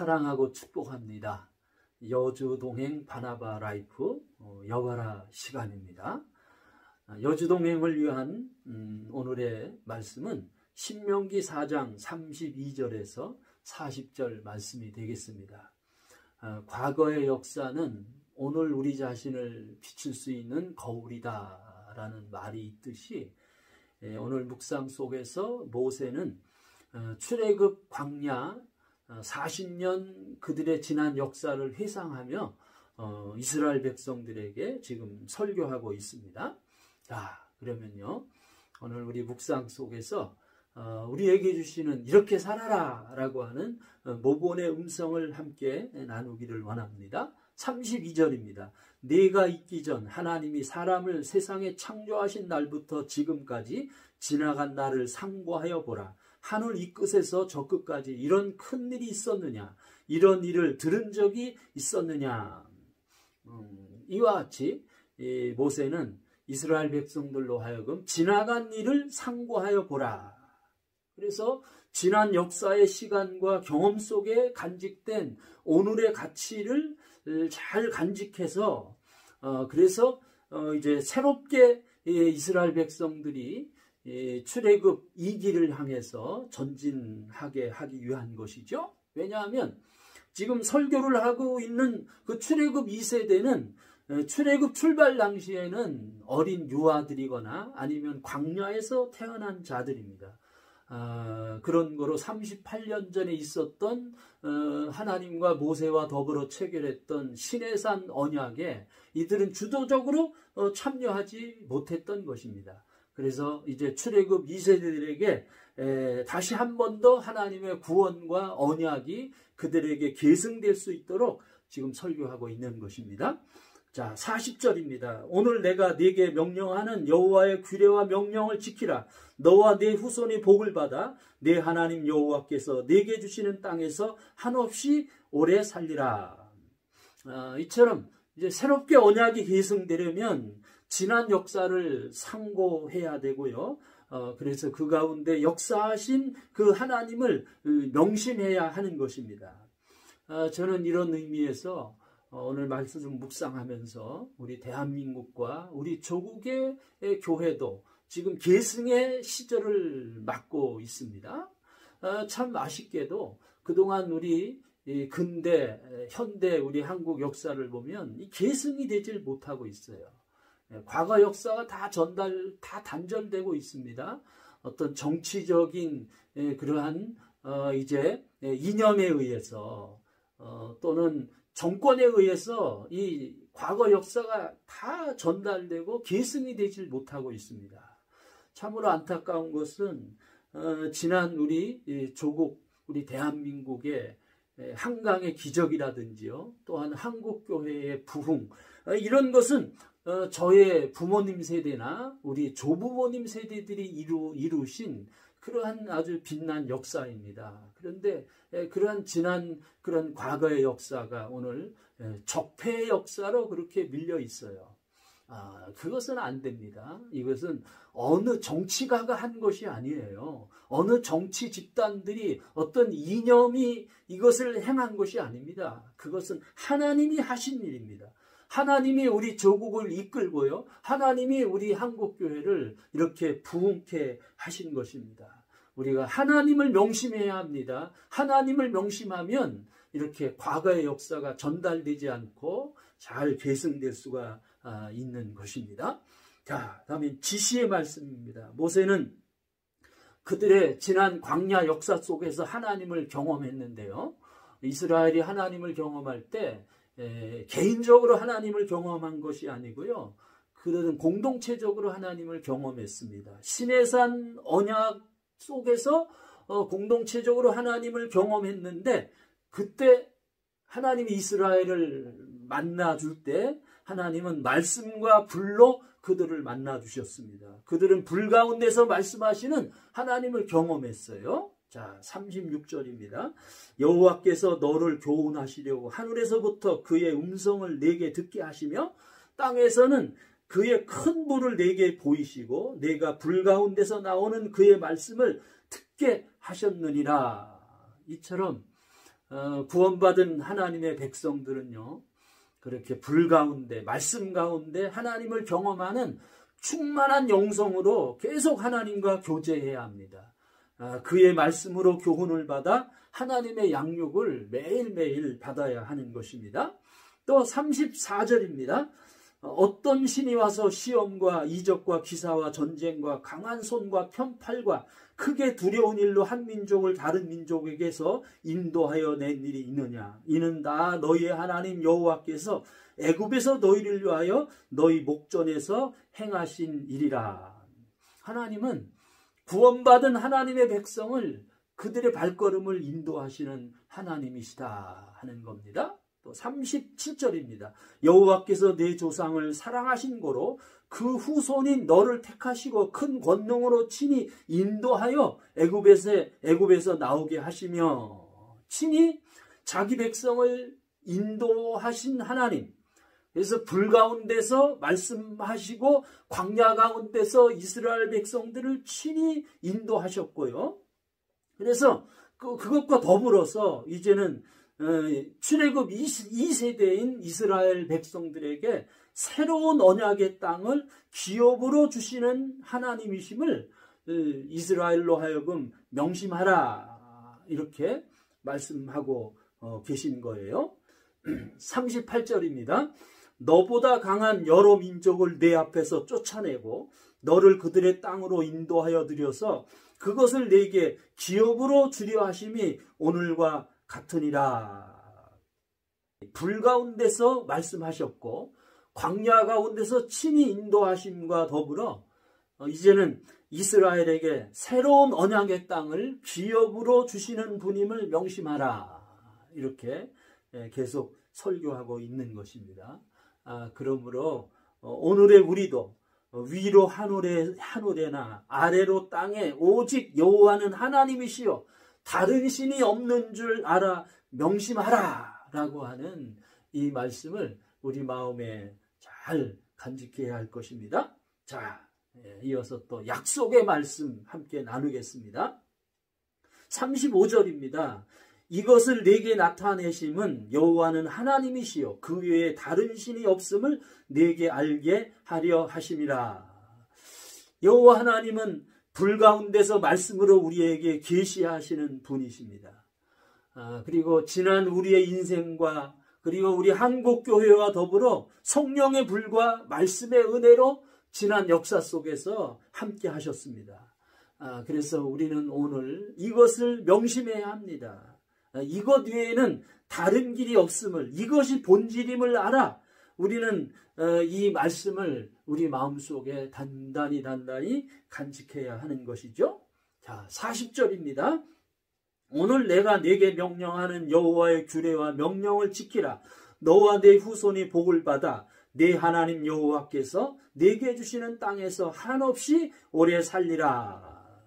사랑하고 축복합니다. 여주동행 바나바 라이프 여가라 시간입니다. 여주동행을 위한 오늘의 말씀은 신명기 4장 32절에서 40절 말씀이 되겠습니다. 과거의 역사는 오늘 우리 자신을 비출 수 있는 거울이다 라는 말이 있듯이 오늘 묵상 속에서 모세는 출애굽 광야 40년 그들의 지난 역사를 회상하며 이스라엘 백성들에게 지금 설교하고 있습니다. 자, 그러면요, 오늘 우리 묵상 속에서 우리에게 주시는 이렇게 살아라 라고 하는 모본의 음성을 함께 나누기를 원합니다. 32절입니다. 내가 있기 전 하나님이 사람을 세상에 창조하신 날부터 지금까지 지나간 날을 상고하여 보라. 하늘 이 끝에서 저 끝까지 이런 큰 일이 있었느냐? 이런 일을 들은 적이 있었느냐? 이와 같이 모세는 이스라엘 백성들로 하여금 지나간 일을 상고하여 보라. 그래서 지난 역사의 시간과 경험 속에 간직된 오늘의 가치를 잘 간직해서 그래서 이제 새롭게 이스라엘 백성들이 출애굽 2기를 향해서 전진하게 하기 위한 것이죠. 왜냐하면 지금 설교를 하고 있는 그 출애굽 2세대는 출애굽 출발 당시에는 어린 유아들이거나 아니면 광야에서 태어난 자들입니다. 그런 거로 38년 전에 있었던 하나님과 모세와 더불어 체결했던 시내산 언약에 이들은 주도적으로 참여하지 못했던 것입니다. 그래서 이제 출애굽 2세대들에게 다시 한 번 더 하나님의 구원과 언약이 그들에게 계승될 수 있도록 지금 설교하고 있는 것입니다. 자, 40절입니다. 오늘 내가 네게 명령하는 여호와의 규례와 명령을 지키라. 너와 네 후손이 복을 받아 네 하나님 여호와께서 네게 주시는 땅에서 한없이 오래 살리라. 이처럼 이제 새롭게 언약이 계승되려면 지난 역사를 상고해야 되고요. 그래서 그 가운데 역사하신 그 하나님을 명심해야 하는 것입니다. 저는 이런 의미에서 오늘 말씀 좀 묵상하면서 우리 대한민국과 우리 조국의 교회도 지금 계승의 시절을 맞고 있습니다. 참 아쉽게도 그동안 우리 근대, 현대 우리 한국 역사를 보면 이 계승이 되질 못하고 있어요. 과거 역사가 다 단절되고 있습니다. 어떤 정치적인 그러한 이제 이념에 의해서 또는 정권에 의해서 이 과거 역사가 다 전달되고 계승이 되질 못하고 있습니다. 참으로 안타까운 것은 지난 우리 조국, 우리 대한민국의 한강의 기적이라든지요, 또한 한국교회의 부흥, 이런 것은 저의 부모님 세대나 우리 조부모님 세대들이 이루신 그러한 아주 빛난 역사입니다. 그런데 그러한 지난 그런 과거의 역사가 오늘 적폐의 역사로 그렇게 밀려 있어요. 그것은 안 됩니다. 이것은 어느 정치가가 한 것이 아니에요. 어느 정치 집단들이 어떤 이념이 이것을 행한 것이 아닙니다. 그것은 하나님이 하신 일입니다. 하나님이 우리 조국을 이끌고요, 하나님이 우리 한국교회를 이렇게 부흥케 하신 것입니다. 우리가 하나님을 명심해야 합니다. 하나님을 명심하면 이렇게 과거의 역사가 전달되지 않고 잘 계승될 수가 있는 것입니다. 자, 다음에 지시의 말씀입니다. 모세는 그들의 지난 광야 역사 속에서 하나님을 경험했는데요, 이스라엘이 하나님을 경험할 때 개인적으로 하나님을 경험한 것이 아니고요, 그들은 공동체적으로 하나님을 경험했습니다. 시내산 언약 속에서 공동체적으로 하나님을 경험했는데, 그때 하나님이 이스라엘을 만나줄 때 하나님은 말씀과 불로 그들을 만나주셨습니다. 그들은 불 가운데서 말씀하시는 하나님을 경험했어요. 자, 36절입니다. 여호와께서 너를 교훈하시려고 하늘에서부터 그의 음성을 내게 듣게 하시며 땅에서는 그의 큰 불을 내게 보이시고 내가 불 가운데서 나오는 그의 말씀을 듣게 하셨느니라. 이처럼 구원받은 하나님의 백성들은요, 그렇게 불 가운데, 말씀 가운데 하나님을 경험하는 충만한 영성으로 계속 하나님과 교제해야 합니다. 그의 말씀으로 교훈을 받아 하나님의 양육을 매일매일 받아야 하는 것입니다. 또 34절입니다. 어떤 신이 와서 시험과 이적과 기사와 전쟁과 강한 손과 편팔과 크게 두려운 일로 한 민족을 다른 민족에게서 인도하여 낸 일이 있느냐. 이는 다 너희의 하나님 여호와께서 애굽에서 너희를 위하여 너희 목전에서 행하신 일이라. 하나님은 구원받은 하나님의 백성을 그들의 발걸음을 인도하시는 하나님이시다 하는 겁니다. 또 37절입니다. 여호와께서 내 조상을 사랑하신 고로 그 후손인 너를 택하시고 큰 권능으로 친히 인도하여 애굽에서 나오게 하시며, 친히 자기 백성을 인도하신 하나님. 그래서 불 가운데서 말씀하시고 광야 가운데서 이스라엘 백성들을 친히 인도하셨고요. 그래서 그것과 더불어서 이제는 출애굽 2세대인 이스라엘 백성들에게 새로운 언약의 땅을 기업으로 주시는 하나님이심을 이스라엘로 하여금 명심하라, 이렇게 말씀하고 계신 거예요. 38절입니다. 너보다 강한 여러 민족을 내 앞에서 쫓아내고 너를 그들의 땅으로 인도하여 들여서 그것을 내게 기업으로 주려 하심이 오늘과 같으니라. 불 가운데서 말씀하셨고 광야 가운데서 친히 인도하심과 더불어 이제는 이스라엘에게 새로운 언약의 땅을 기업으로 주시는 분임을 명심하라, 이렇게 계속 설교하고 있는 것입니다. 그러므로 오늘의 우리도 위로 하늘에나 아래로 땅에 오직 여호와는 하나님이시요 다른 신이 없는 줄 알아 명심하라 라고 하는 이 말씀을 우리 마음에 잘 간직해야 할 것입니다. 자, 이어서 또 약속의 말씀 함께 나누겠습니다. 35절입니다. 이것을 내게 나타내심은 여호와는 하나님이시요 그 외에 다른 신이 없음을 내게 알게 하려 하심이라. 여호와 하나님은 불 가운데서 말씀으로 우리에게 계시하시는 분이십니다. 그리고 지난 우리의 인생과 그리고 우리 한국교회와 더불어 성령의 불과 말씀의 은혜로 지난 역사 속에서 함께 하셨습니다. 그래서 우리는 오늘 이것을 명심해야 합니다. 이것 외에는 다른 길이 없음을, 이것이 본질임을 알아 우리는 이 말씀을 우리 마음속에 단단히 간직해야 하는 것이죠. 자, 40절입니다. 오늘 내가 네게 명령하는 여호와의 규례와 명령을 지키라. 너와 네 후손이 복을 받아 네 하나님 여호와께서 네게 주시는 땅에서 한없이 오래 살리라.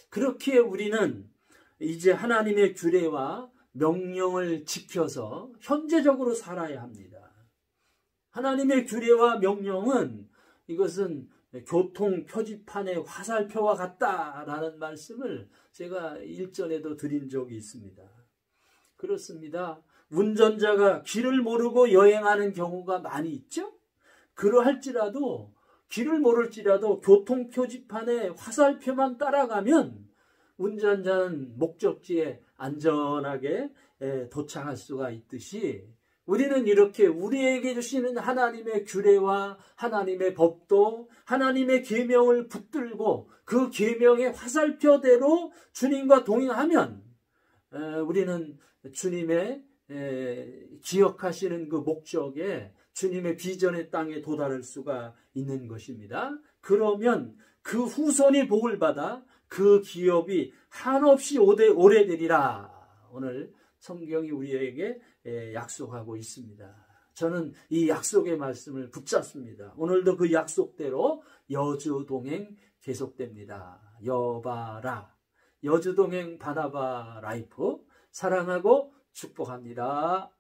그렇게 우리는 이제 하나님의 규례와 명령을 지켜서 현재적으로 살아야 합니다. 하나님의 규례와 명령은 이것은 교통 표지판의 화살표와 같다라는 말씀을 제가 일전에도 드린 적이 있습니다. 그렇습니다. 운전자가 길을 모르고 여행하는 경우가 많이 있죠. 그러할지라도 길을 모를지라도 교통 표지판의 화살표만 따라가면 운전자는 목적지에 안전하게 도착할 수가 있듯이 우리는 이렇게 우리에게 주시는 하나님의 규례와 하나님의 법도 하나님의 계명을 붙들고 그 계명의 화살표대로 주님과 동행하면 우리는 주님의 기억하시는 그 목적에 주님의 비전의 땅에 도달할 수가 있는 것입니다. 그러면 그 후손이 복을 받아 그 기업이 한없이 오래되리라. 오늘 성경이 우리에게 약속하고 있습니다. 저는 이 약속의 말씀을 붙잡습니다. 오늘도 그 약속대로 여주동행 계속됩니다. 여바라, 여주동행 바나바 라이프 사랑하고 축복합니다.